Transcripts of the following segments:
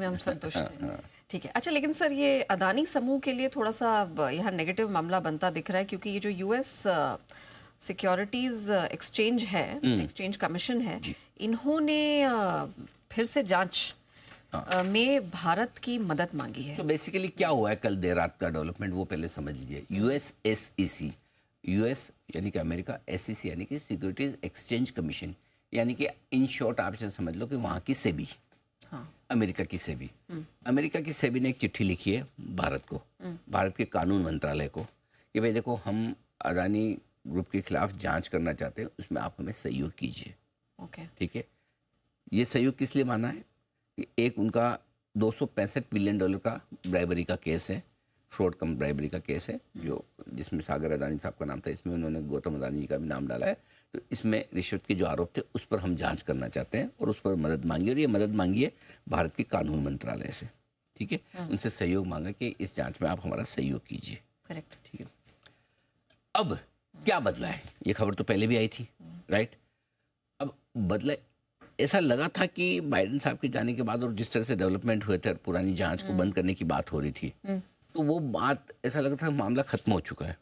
में हम संतुष्ट हैं। ठीक है, अच्छा, लेकिन सर ये अदानी समूह के लिए थोड़ा सा यहाँ नेगेटिव मामला बनता दिख रहा है, क्योंकि ये जो यूएस सिक्योरिटीज एक्सचेंज है, एक्सचेंज कमीशन है, इन्होंने फिर से जांच में भारत की मदद मांगी है। तो बेसिकली क्या हुआ है कल देर रात का डेवलपमेंट, वो पहले समझ लीजिए। यूएसएसईसी, यूएस यानी कि अमेरिका, एसईसी यानी कि सिक्योरिटीज एक्सचेंज कमीशन, यानी कि इन शॉर्ट आप इसे समझ लो कि वहाँ की सेबी, अमेरिका की सेबी, अमेरिका की सेबी ने एक चिट्ठी लिखी है भारत को, भारत के कानून मंत्रालय को, कि भाई देखो हम अदानी ग्रुप के खिलाफ जांच करना चाहते हैं, उसमें आप हमें सहयोग कीजिए। ठीक है, ये सहयोग किस लिए माना है कि एक उनका $265 बिलियन का ब्राइबरी का केस है, फ्रॉड कम ब्राइबरी का केस है, जो जिसमें सागर अदानी साहब का नाम था, इसमें उन्होंने गौतम अदानी जी का भी नाम डाला है। तो इसमें रिश्वत के जो आरोप थे उस पर हम जांच करना चाहते हैं और उस पर मदद मांगी, और ये मदद मांगी है भारत के कानून मंत्रालय से। ठीक है, उनसे सहयोग मांगा कि इस जांच में आप हमारा सहयोग कीजिए। करेक्ट, ठीक है। अब क्या बदला है, ये खबर तो पहले भी आई थी, राइट। अब बदला, ऐसा लगा था कि बाइडेन साहब के जाने के बाद और जिस तरह से डेवलपमेंट हुए थे, पुरानी जांच को बंद करने की बात हो रही थी, तो वो बात ऐसा लगा था मामला खत्म हो चुका है।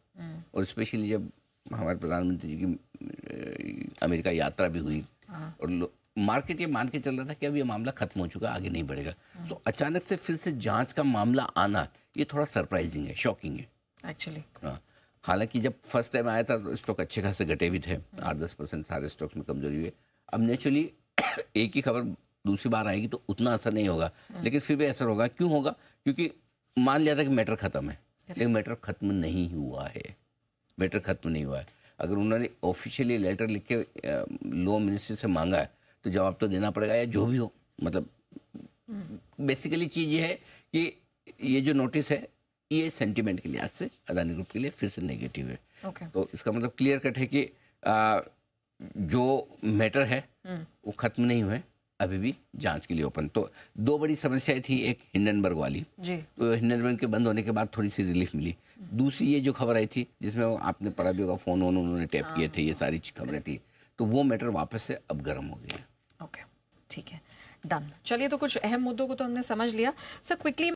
और स्पेशली जब हमारे प्रधानमंत्री जी की अमेरिका यात्रा भी हुई और मार्केट ये मान के चल रहा था कि अब ये मामला खत्म हो चुका है, आगे नहीं बढ़ेगा। तो अचानक से फिर से जांच का मामला आना, ये थोड़ा सरप्राइजिंग है, शॉकिंग है एक्चुअली। हाँ, हालांकि जब फर्स्ट टाइम आया था तो स्टॉक अच्छे खासे घटे भी थे, 8-10% सारे स्टॉक्स में कमजोरी हुई। अब नेचुरली एक ही खबर दूसरी बार आएगी तो उतना असर नहीं होगा, लेकिन फिर भी असर होगा। क्यों होगा? क्योंकि मान लिया था कि मैटर खत्म है, लेकिन मैटर खत्म नहीं हुआ है, मैटर खत्म नहीं हुआ है। अगर उन्होंने ऑफिशियली लेटर लिख के लॉ मिनिस्ट्री से मांगा है तो जवाब तो देना पड़ेगा, या जो भी हो। मतलब बेसिकली चीज़ ये है कि ये जो नोटिस है ये सेंटिमेंट के लिहाज से अदानी ग्रुप के लिए फिर से नेगेटिव है। तो इसका मतलब क्लियर कट है कि जो मैटर है वो खत्म नहीं हुए, अभी भी जांच के लिए ओपन। तो दो बड़ी समस्याएं थी, एक हिंडनबर्ग वाली जी, तो हिंडनबर्ग के बंद होने के बाद थोड़ी सी रिलीफ मिली। दूसरी ये जो खबर आई थी जिसमें आपने पढ़ा भी होगा, फोन उन्होंने टैप किए थे, ये सारी खबरें थी, तो वो मैटर वापस से अब गर्म हो गया। ओके, ठीक है, डन। चलिए, तो कुछ अहम मुद्दों को तो हमने समझ लिया सर। क्विकली